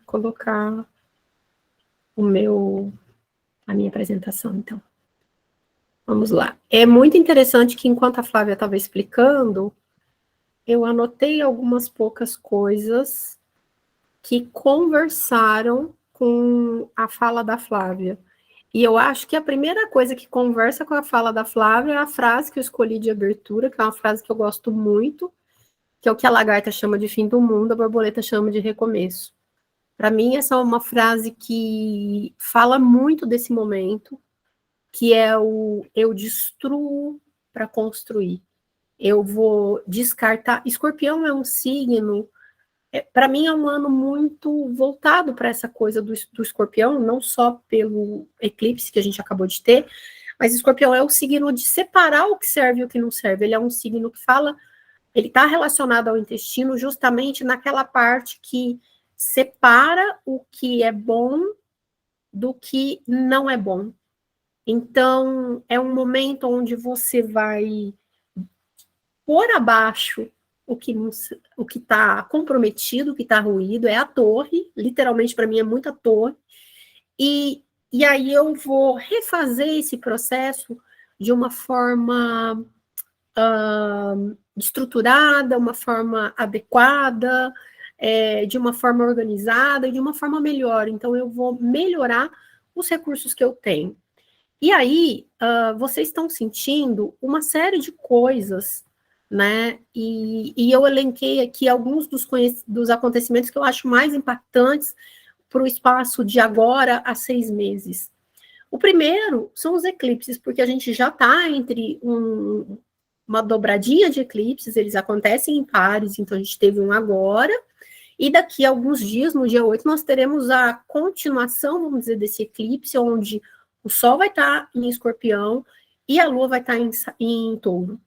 colocar a minha apresentação, então. Vamos lá. É muito interessante que, enquanto a Flávia estava explicando, eu anotei algumas poucas coisas que conversaram com a fala da Flávia. E eu acho que a primeira coisa que conversa com a fala da Flávia é a frase que eu escolhi de abertura, que é uma frase que eu gosto muito, que é o que a lagarta chama de fim do mundo, a borboleta chama de recomeço. Para mim, essa é uma frase que fala muito desse momento, que é o eu destruo para construir. Eu vou descartar. Escorpião é um signo, para mim é um ano muito voltado para essa coisa do escorpião, não só pelo eclipse que a gente acabou de ter, mas escorpião é o signo de separar o que serve e o que não serve. Ele é um signo que fala, ele está relacionado ao intestino justamente naquela parte que separa o que é bom do que não é bom. Então, é um momento onde você vai pôr abaixo o que está comprometido, o que está ruído, é a torre, literalmente para mim é muita torre, e aí eu vou refazer esse processo de uma forma estruturada, uma forma adequada, de uma forma organizada e de uma forma melhor. Então, eu vou melhorar os recursos que eu tenho. E aí, vocês estão sentindo uma série de coisas, né? E eu elenquei aqui alguns dos acontecimentos que eu acho mais impactantes para o espaço de agora a 6 meses. O primeiro são os eclipses, porque a gente já está entre uma dobradinha de eclipses, eles acontecem em pares, então a gente teve um agora, e daqui a alguns dias, no dia 8, nós teremos a continuação, vamos dizer, desse eclipse, onde o Sol vai estar em Escorpião e a Lua vai estar em Touro.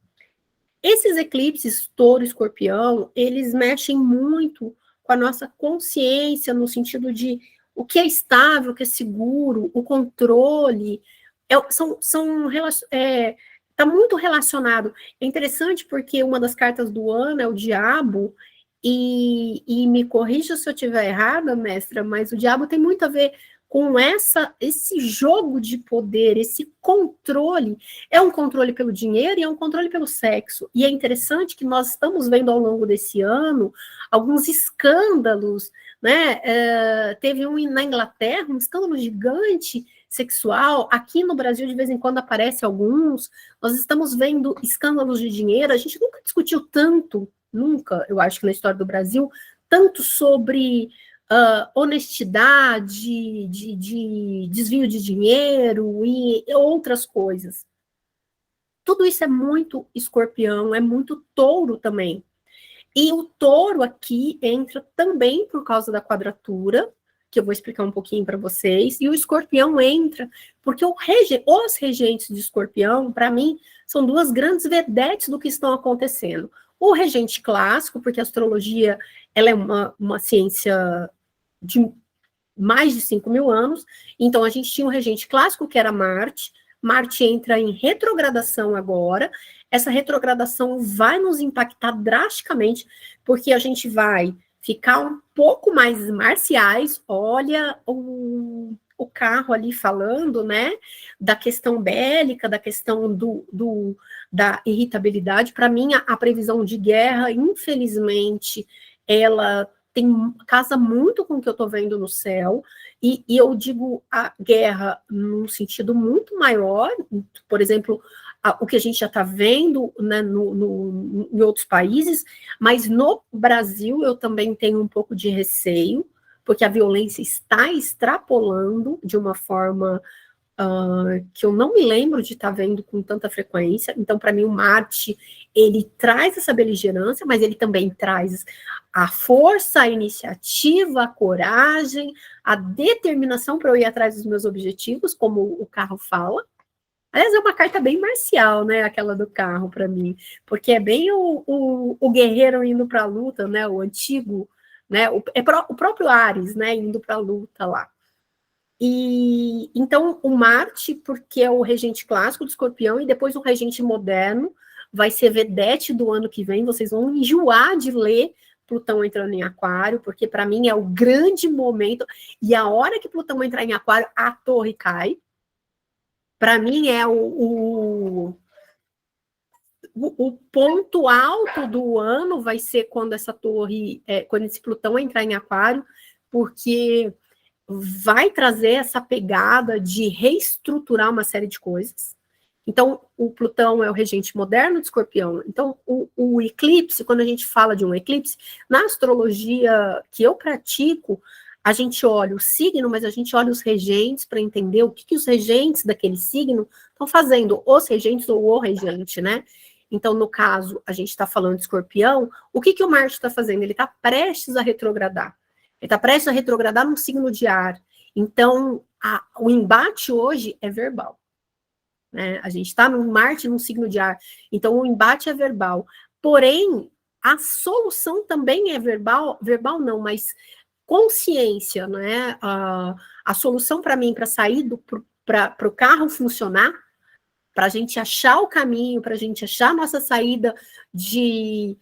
Esses eclipses, Touro e Escorpião, eles mexem muito com a nossa consciência, no sentido de o que é estável, o que é seguro, o controle, está muito relacionado. É interessante porque uma das cartas do ano é o diabo, e me corrija se eu estiver errada, mestra, mas o diabo tem muito a ver com esse jogo de poder, esse controle. É um controle pelo dinheiro e é um controle pelo sexo. E é interessante que nós estamos vendo ao longo desse ano alguns escândalos, né? Teve um na Inglaterra, um escândalo gigante sexual. Aqui no Brasil, de vez em quando, aparece alguns. Nós estamos vendo escândalos de dinheiro. A gente nunca discutiu tanto, nunca, eu acho que na história do Brasil, tanto sobre honestidade, de desvio de dinheiro e outras coisas. Tudo isso é muito escorpião, é muito touro também. E o touro aqui entra também por causa da quadratura, que eu vou explicar um pouquinho para vocês, e o escorpião entra, porque os regentes de escorpião, para mim, são duas grandes vedetes do que estão acontecendo. O regente clássico, porque a astrologia ela é uma ciência de mais de 5.000 anos, então a gente tinha um regente clássico, que era Marte. Marte entra em retrogradação agora. Essa retrogradação vai nos impactar drasticamente, porque a gente vai ficar um pouco mais marciais. Olha o carro ali falando, né, da questão bélica, da questão da irritabilidade. Para mim, a previsão de guerra, infelizmente, ela casa muito com o que eu estou vendo no céu, e eu digo a guerra num sentido muito maior, por exemplo, o que a gente já está vendo, né, em outros países, mas no Brasil eu também tenho um pouco de receio, porque a violência está extrapolando de uma forma que eu não me lembro de estar vendo com tanta frequência. Então, para mim, o Marte, ele traz essa beligerância, mas ele também traz a força, a iniciativa, a coragem, a determinação para eu ir atrás dos meus objetivos, como o carro fala. Aliás, é uma carta bem marcial, né, aquela do carro, para mim, porque é bem o guerreiro indo para a luta, né, o antigo, né, o próprio Ares, né, indo para a luta lá. E então o Marte, porque é o regente clássico do Escorpião, e depois o regente moderno vai ser vedete do ano que vem. Vocês vão enjoar de ler, Plutão entrando em Aquário, porque para mim é o grande momento, e a hora que Plutão entrar em Aquário, a torre cai. Para mim é o ponto alto do ano vai ser quando essa torre, quando esse Plutão entrar em Aquário, porque vai trazer essa pegada de reestruturar uma série de coisas. Então, o Plutão é o regente moderno de Escorpião. Então, o eclipse, quando a gente fala de um eclipse, na astrologia que eu pratico, a gente olha o signo, mas a gente olha os regentes para entender o que os regentes daquele signo estão fazendo, os regentes ou o regente, né? Então, no caso, a gente está falando de Escorpião, o que o Marte está fazendo? Ele está prestes a retrogradar. Ele está prestes a retrogradar num signo de ar. Então, o embate hoje é verbal. Né? A gente está no Marte num signo de ar. Então, o embate é verbal. Porém, a solução também é verbal. Verbal não, mas consciência. Né? A solução para mim, para sair para o carro funcionar, para a gente achar o caminho, para a gente achar a nossa saída de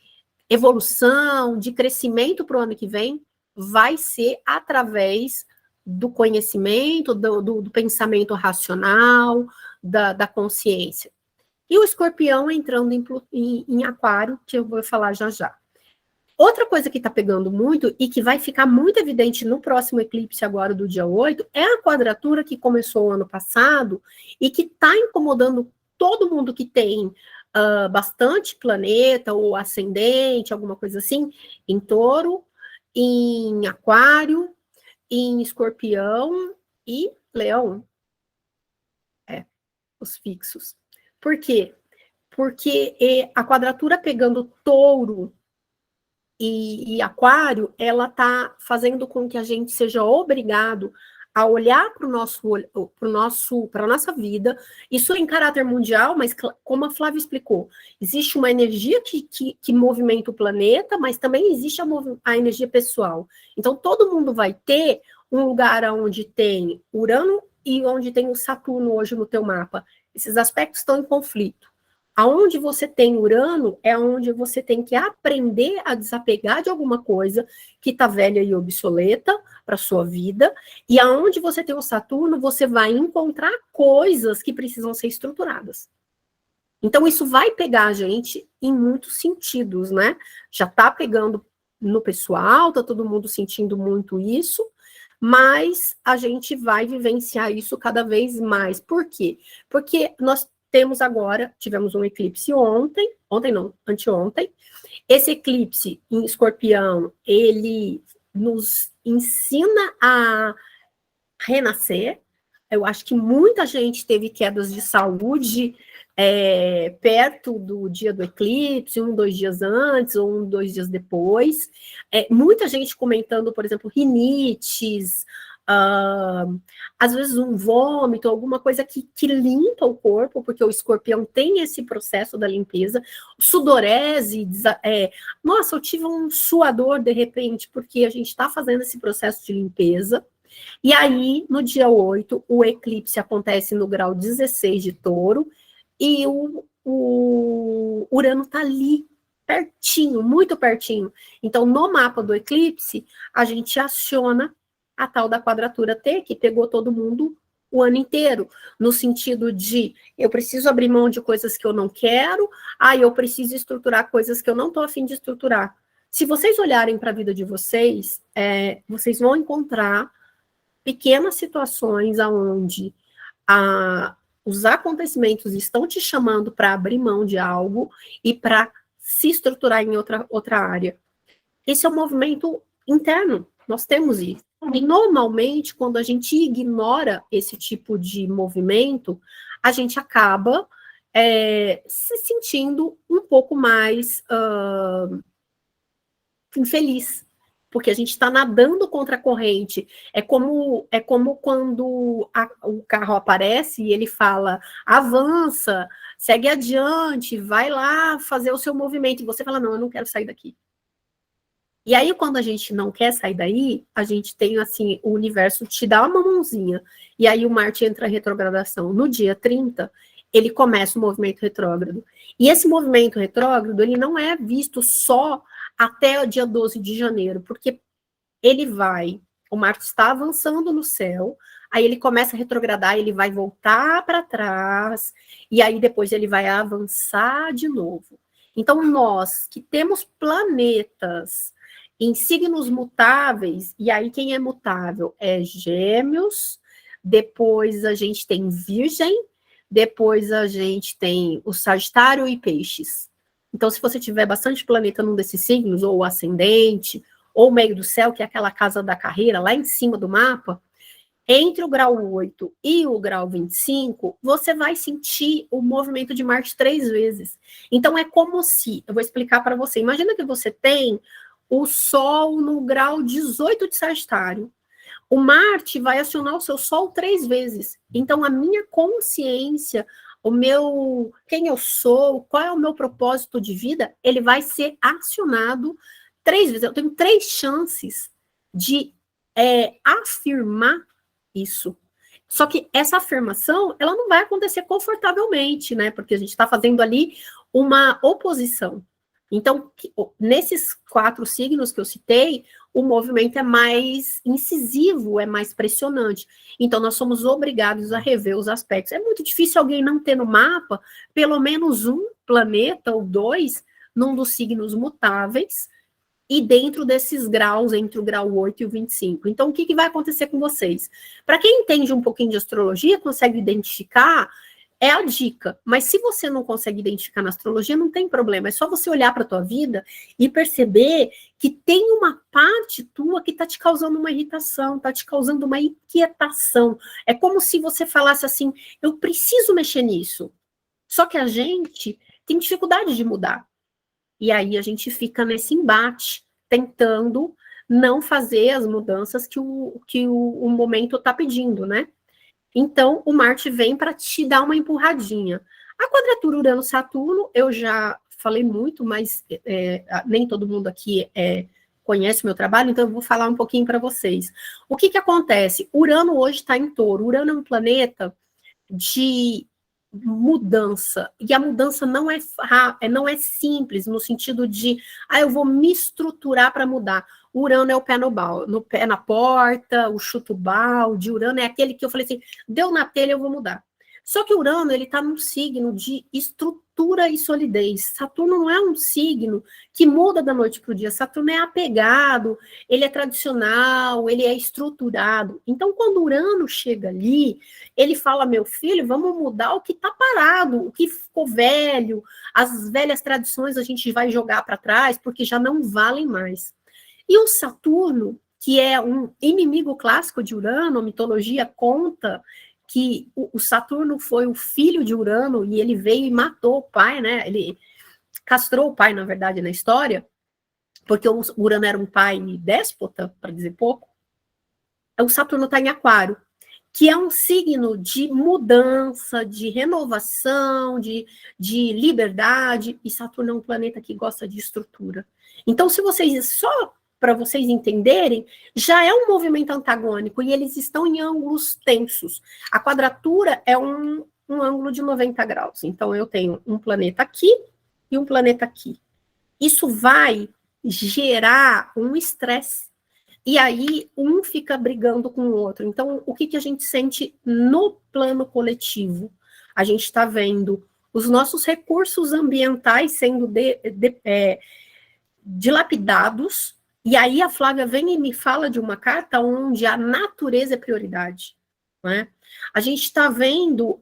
evolução, de crescimento para o ano que vem, vai ser através do conhecimento, do pensamento racional, da consciência. E o Escorpião entrando em Aquário, que eu vou falar já já. Outra coisa que está pegando muito e que vai ficar muito evidente no próximo eclipse agora do dia 8 é a quadratura que começou ano passado e que está incomodando todo mundo que tem bastante planeta ou ascendente, alguma coisa assim, em Touro, em Aquário, em Escorpião e Leão. Os fixos. Por quê? Porque a quadratura pegando Touro e Aquário, ela está fazendo com que a gente seja obrigado a olhar para a nossa vida, isso em caráter mundial, mas como a Flávia explicou, existe uma energia que movimenta o planeta, mas também existe a energia pessoal. Então, todo mundo vai ter um lugar onde tem Urano e onde tem o Saturno hoje no teu mapa. Esses aspectos estão em conflito. Aonde você tem Urano é onde você tem que aprender a desapegar de alguma coisa que está velha e obsoleta para sua vida, e aonde você tem o Saturno, você vai encontrar coisas que precisam ser estruturadas. Então, isso vai pegar a gente em muitos sentidos, né? Já está pegando no pessoal, está todo mundo sentindo muito isso, mas a gente vai vivenciar isso cada vez mais. Por quê? Porque nós tivemos um eclipse anteontem. Esse eclipse em Escorpião, ele nos ensina a renascer. Eu acho que muita gente teve quedas de saúde perto do dia do eclipse, 2 dias antes ou 2 dias depois. Muita gente comentando, por exemplo, rinites, às vezes um vômito, alguma coisa que limpa o corpo, porque o Escorpião tem esse processo da limpeza, sudorese, nossa, eu tive um suador de repente, porque a gente está fazendo esse processo de limpeza. E aí, no dia 8, o eclipse acontece no grau 16 de Touro, e o Urano está ali, pertinho, muito pertinho. Então, no mapa do eclipse, a gente aciona a tal da quadratura T, que pegou todo mundo o ano inteiro, no sentido de eu preciso abrir mão de coisas que eu não quero, eu preciso estruturar coisas que eu não estou a fim de estruturar. Se vocês olharem para a vida de vocês, vocês vão encontrar pequenas situações onde os acontecimentos estão te chamando para abrir mão de algo e para se estruturar em outra área. Esse é um movimento interno, nós temos isso. E normalmente, quando a gente ignora esse tipo de movimento, a gente acaba se sentindo um pouco mais infeliz, porque a gente está nadando contra a corrente. É como quando o carro aparece e ele fala, avança, segue adiante, vai lá fazer o seu movimento, e você fala, não, eu não quero sair daqui. E aí, quando a gente não quer sair daí, a gente tem, assim, o universo te dá uma mãozinha, e aí o Marte entra em retrogradação. No dia 30, ele começa o movimento retrógrado. E esse movimento retrógrado, ele não é visto só até o dia 12 de janeiro, porque o Marte está avançando no céu, aí ele começa a retrogradar, ele vai voltar para trás, e aí depois ele vai avançar de novo. Então, nós que temos planetas em signos mutáveis, e aí quem é mutável é Gêmeos, depois a gente tem Virgem, depois a gente tem o Sagitário e Peixes. Então, se você tiver bastante planeta num desses signos, ou ascendente, ou meio do céu, que é aquela casa da carreira, lá em cima do mapa, entre o grau 8 e o grau 25, você vai sentir o movimento de Marte 3 vezes. Então, é como se, eu vou explicar para você, imagina que você tem o Sol no grau 18 de Sagitário. O Marte vai acionar o seu Sol 3 vezes. Então, a minha consciência, quem eu sou, qual é o meu propósito de vida, ele vai ser acionado 3 vezes. Eu tenho 3 chances de afirmar isso. Só que essa afirmação, ela não vai acontecer confortavelmente, né? Porque a gente está fazendo ali uma oposição. Então, nesses 4 signos que eu citei, o movimento é mais incisivo, é mais pressionante. Então, nós somos obrigados a rever os aspectos. É muito difícil alguém não ter no mapa pelo menos um planeta ou 2 num dos signos mutáveis, e dentro desses graus, entre o grau 8 e o 25. Então, o que vai acontecer com vocês? Para quem entende um pouquinho de astrologia, consegue identificar, é a dica. Mas se você não consegue identificar na astrologia, não tem problema. É só você olhar para a tua vida e perceber que tem uma parte tua que está te causando uma irritação, está te causando uma inquietação. É como se você falasse assim, eu preciso mexer nisso. Só que a gente tem dificuldade de mudar. E aí a gente fica nesse embate, tentando não fazer as mudanças que o momento está pedindo, né? Então, o Marte vem para te dar uma empurradinha. A quadratura Urano-Saturno, eu já falei muito, mas nem todo mundo aqui conhece o meu trabalho, então eu vou falar um pouquinho para vocês. O que acontece? Urano hoje está em Touro. Urano é um planeta de mudança, e a mudança não é simples, no sentido de, eu vou me estruturar para mudar. O Urano é o pé no pé na porta, o chuto balde. Urano é aquele que eu falei assim, deu na telha, eu vou mudar. Só que Urano, ele está num signo de estrutura e solidez. Saturno não é um signo que muda da noite para o dia. Saturno é apegado, ele é tradicional, ele é estruturado. Então, quando Urano chega ali, ele fala, meu filho, vamos mudar o que está parado, o que ficou velho, as velhas tradições a gente vai jogar para trás, porque já não valem mais. E o Saturno, que é um inimigo clássico de Urano, a mitologia conta que o Saturno foi o filho de Urano, e ele veio e matou o pai, né? Ele castrou o pai, na verdade, na história, porque o Urano era um pai déspota, para dizer pouco. O Saturno está em Aquário, que é um signo de mudança, de renovação, de liberdade, e Saturno é um planeta que gosta de estrutura. Então, se vocês, só para vocês entenderem, já é um movimento antagônico, e eles estão em ângulos tensos. A quadratura é um ângulo de 90 graus. Então, eu tenho um planeta aqui e um planeta aqui. Isso vai gerar um estresse. E aí, um fica brigando com o outro. Então, o que a gente sente no plano coletivo? A gente está vendo os nossos recursos ambientais sendo dilapidados. E aí, a Flávia vem e me fala de uma carta onde a natureza é prioridade. Né? A gente está vendo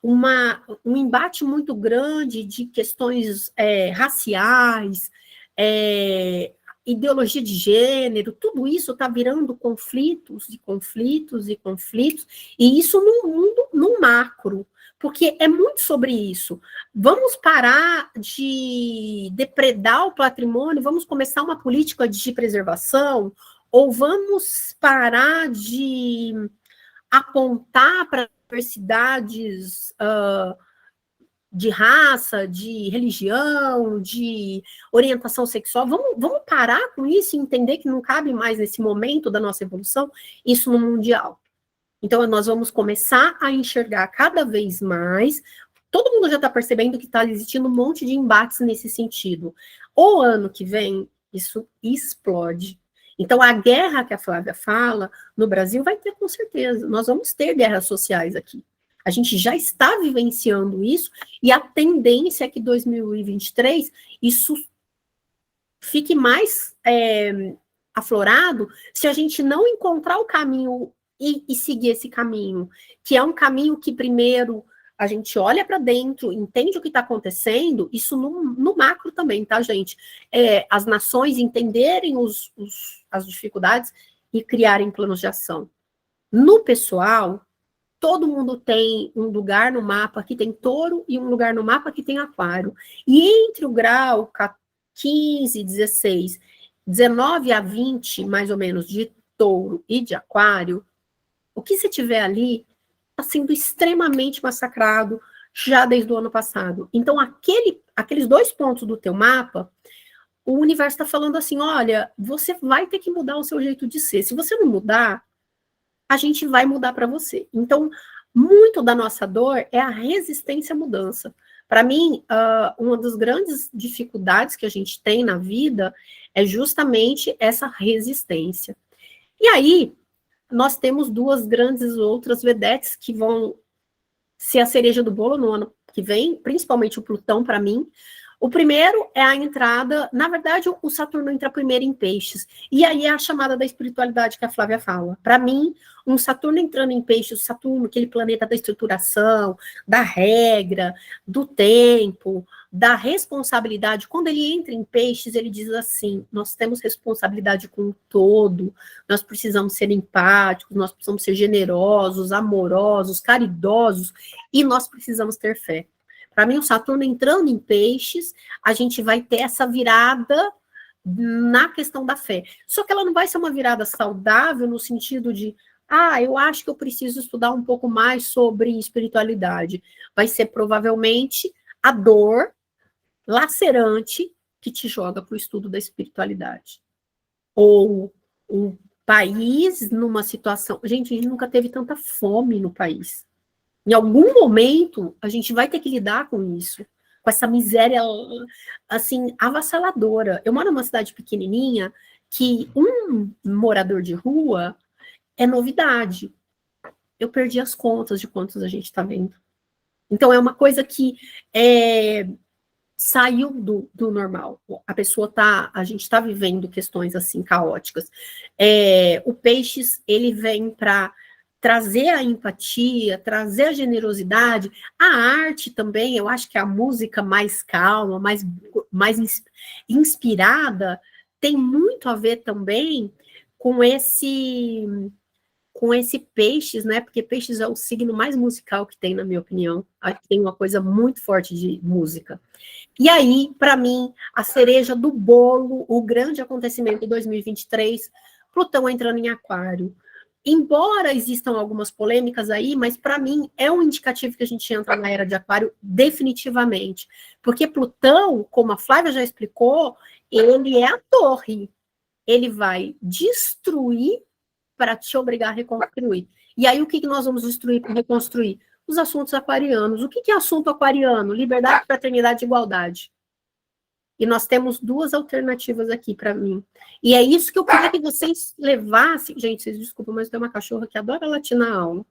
um embate muito grande de questões raciais, ideologia de gênero, tudo isso está virando conflitos, e isso no mundo, no macro, porque é muito sobre isso. Vamos parar de depredar o patrimônio, vamos começar uma política de preservação, ou vamos parar de apontar para diversidades de raça, de religião, de orientação sexual. Vamos parar com isso e entender que não cabe mais nesse momento da nossa evolução, isso no mundial. Então, nós vamos começar a enxergar cada vez mais todo mundo já está percebendo que está existindo um monte de embates nesse sentido. O ano que vem, isso explode. Então, a guerra que a Flávia fala, no Brasil vai ter com certeza. Nós vamos ter guerras sociais aqui. A gente já está vivenciando isso, e a tendência é que 2023 isso fique mais aflorado se a gente não encontrar o caminho e seguir esse caminho, que é um caminho que primeiro a gente olha para dentro, entende o que está acontecendo, isso no macro também, tá, gente? As nações entenderem as dificuldades e criarem planos de ação. No pessoal, todo mundo tem um lugar no mapa que tem touro e um lugar no mapa que tem aquário. E entre o grau 15, 16, 19 a 20, mais ou menos, de touro e de aquário, o que você tiver ali está sendo extremamente massacrado já desde o ano passado. Então, aqueles 2 pontos do teu mapa, o universo está falando assim, olha, você vai ter que mudar o seu jeito de ser. Se você não mudar, a gente vai mudar para você. Então, muito da nossa dor é a resistência à mudança. Para mim, uma das grandes dificuldades que a gente tem na vida é justamente essa resistência. E aí, nós temos 2 grandes outras vedetes que vão ser a cereja do bolo no ano que vem, principalmente o Plutão, para mim. O primeiro é a entrada, na verdade, o Saturno entra primeiro em Peixes, e aí é a chamada da espiritualidade que a Flávia fala. Para mim, um Saturno entrando em Peixes, o Saturno, aquele planeta da estruturação, da regra, do tempo, da responsabilidade, quando ele entra em Peixes, ele diz assim, nós temos responsabilidade com o todo, nós precisamos ser empáticos, nós precisamos ser generosos, amorosos, caridosos, e nós precisamos ter fé. Para mim, o Saturno entrando em Peixes, a gente vai ter essa virada na questão da fé. Só que ela não vai ser uma virada saudável no sentido de, eu acho que eu preciso estudar um pouco mais sobre espiritualidade. Vai ser provavelmente a dor lacerante que te joga para o estudo da espiritualidade. Ou o país numa situação... Gente, a gente nunca teve tanta fome no país. Em algum momento, a gente vai ter que lidar com isso, com essa miséria, assim, avassaladora. Eu moro numa cidade pequenininha que um morador de rua é novidade. Eu perdi as contas de quantos a gente está vendo. Então, é uma coisa que saiu do normal. A gente está vivendo questões, assim, caóticas. O Peixes, ele vem para trazer a empatia, trazer a generosidade, a arte também, eu acho que a música mais calma, mais inspirada, tem muito a ver também com esse Peixes, né? Porque Peixes é o signo mais musical que tem, na minha opinião. Acho que tem uma coisa muito forte de música. E aí, para mim, a cereja do bolo, o grande acontecimento de 2023, Plutão entrando em Aquário. Embora existam algumas polêmicas aí, mas para mim é um indicativo que a gente entra na era de Aquário definitivamente. Porque Plutão, como a Flávia já explicou, ele é a torre. Ele vai destruir para te obrigar a reconstruir. E aí o que nós vamos destruir para reconstruir? Os assuntos aquarianos. O que é assunto aquariano? Liberdade, fraternidade e igualdade. E nós temos 2 alternativas aqui para mim. E é isso que eu queria que vocês levassem. Gente, vocês desculpem, mas tem uma cachorra que adora latir na aula.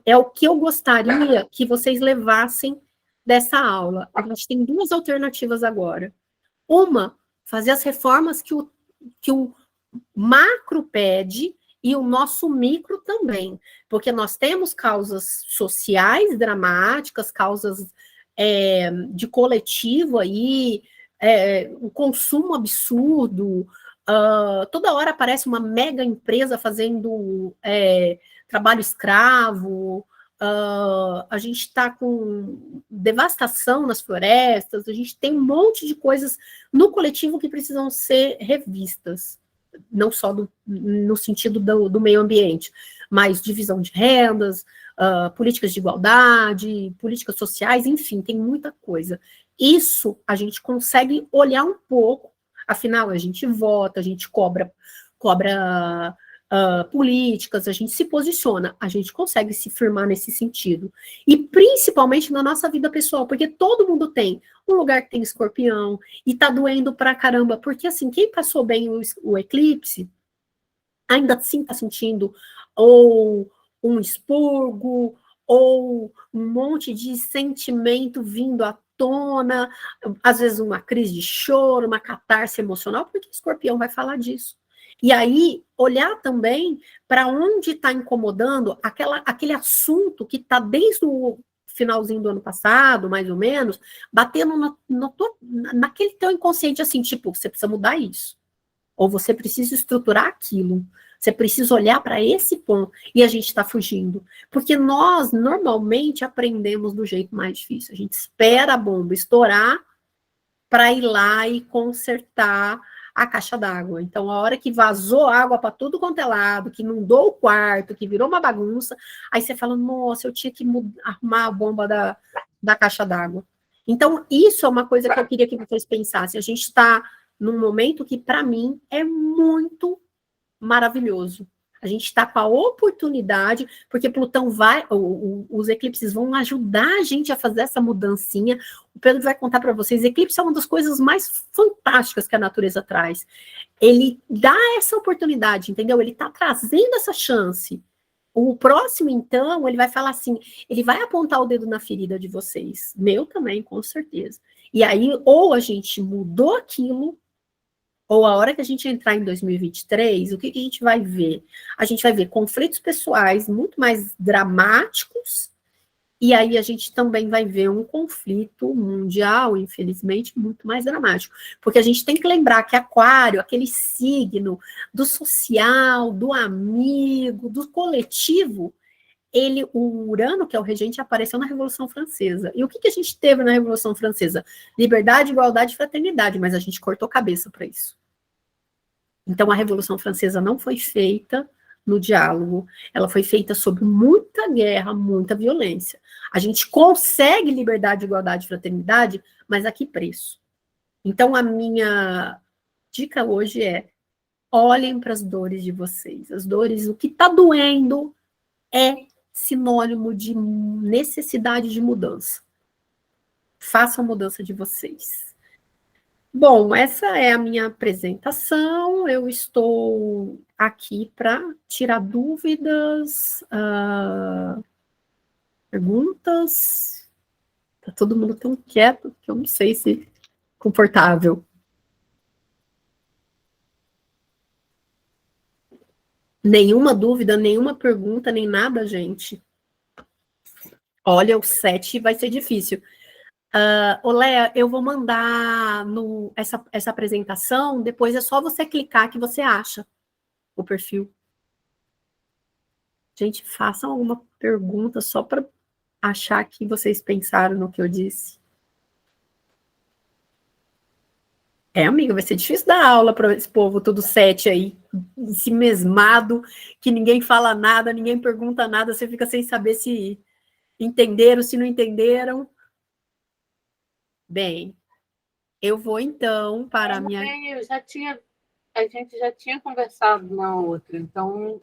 É o que eu gostaria que vocês levassem dessa aula. A gente tem 2 alternativas agora. Uma, fazer as reformas que o macro pede e o nosso micro também. Porque nós temos causas sociais dramáticas, causas de coletivo aí, o consumo absurdo, toda hora aparece uma mega empresa fazendo trabalho escravo, a gente está com devastação nas florestas, a gente tem um monte de coisas no coletivo que precisam ser revistas, não só no sentido do meio ambiente, mas divisão de rendas, políticas de igualdade, políticas sociais, enfim, tem muita coisa. Isso a gente consegue olhar um pouco, afinal, a gente vota, a gente cobra políticas, a gente se posiciona, a gente consegue se firmar nesse sentido. E principalmente na nossa vida pessoal, porque todo mundo tem um lugar que tem escorpião e tá doendo pra caramba, porque assim, quem passou bem o eclipse, ainda assim tá sentindo ou um expurgo, ou um monte de sentimento vindo à tona, às vezes uma crise de choro, uma catarse emocional, porque o escorpião vai falar disso. E aí, olhar também para onde está incomodando aquele assunto que está desde o finalzinho do ano passado, mais ou menos, batendo naquele teu inconsciente, assim, tipo, você precisa mudar isso. Ou você precisa estruturar aquilo. Você precisa olhar para esse ponto. E a gente está fugindo. Porque nós, normalmente, aprendemos do jeito mais difícil. A gente espera a bomba estourar para ir lá e consertar a caixa d'água. Então, a hora que vazou água para tudo quanto é lado, que inundou o quarto, que virou uma bagunça, aí você fala, nossa, eu tinha que arrumar a bomba da caixa d'água. Então, isso é uma coisa que eu queria que vocês pensassem. A gente está num momento que, para mim, é muito maravilhoso. A gente está com a oportunidade, porque Plutão vai, os eclipses vão ajudar a gente a fazer essa mudancinha. O Pedro vai contar para vocês, eclipse é uma das coisas mais fantásticas que a natureza traz. Ele dá essa oportunidade, entendeu? Ele está trazendo essa chance. O próximo, então, ele vai falar assim, ele vai apontar o dedo na ferida de vocês. Meu também, com certeza. E aí, ou a gente mudou aquilo, ou a hora que a gente entrar em 2023, o que a gente vai ver? A gente vai ver conflitos pessoais muito mais dramáticos, e aí a gente também vai ver um conflito mundial, infelizmente, muito mais dramático. Porque a gente tem que lembrar que Aquário, aquele signo do social, do amigo, do coletivo, o Urano, que é o regente, apareceu na Revolução Francesa. E o que a gente teve na Revolução Francesa? Liberdade, igualdade e fraternidade, mas a gente cortou cabeça para isso. Então, a Revolução Francesa não foi feita no diálogo, ela foi feita sob muita guerra, muita violência. A gente consegue liberdade, igualdade e fraternidade, mas a que preço? Então, a minha dica hoje é: olhem para as dores de vocês. As dores, o que está doendo é sinônimo de necessidade de mudança. Façam a mudança de vocês. Bom, essa é a minha apresentação. Eu estou aqui para tirar dúvidas, perguntas. Está todo mundo tão quieto que eu não sei se confortável. Nenhuma dúvida, nenhuma pergunta, nem nada, gente. Olha, o 7 vai ser difícil. Léa, eu vou mandar essa apresentação, depois é só você clicar que você acha o perfil. Gente, façam alguma pergunta só para achar que vocês pensaram no que eu disse. Amiga, vai ser difícil dar aula para esse povo todo 7 aí, esse mesmado, que ninguém fala nada, ninguém pergunta nada, você fica sem saber se entenderam, se não entenderam. Bem, eu vou então para a minha... A gente já tinha conversado na outra, então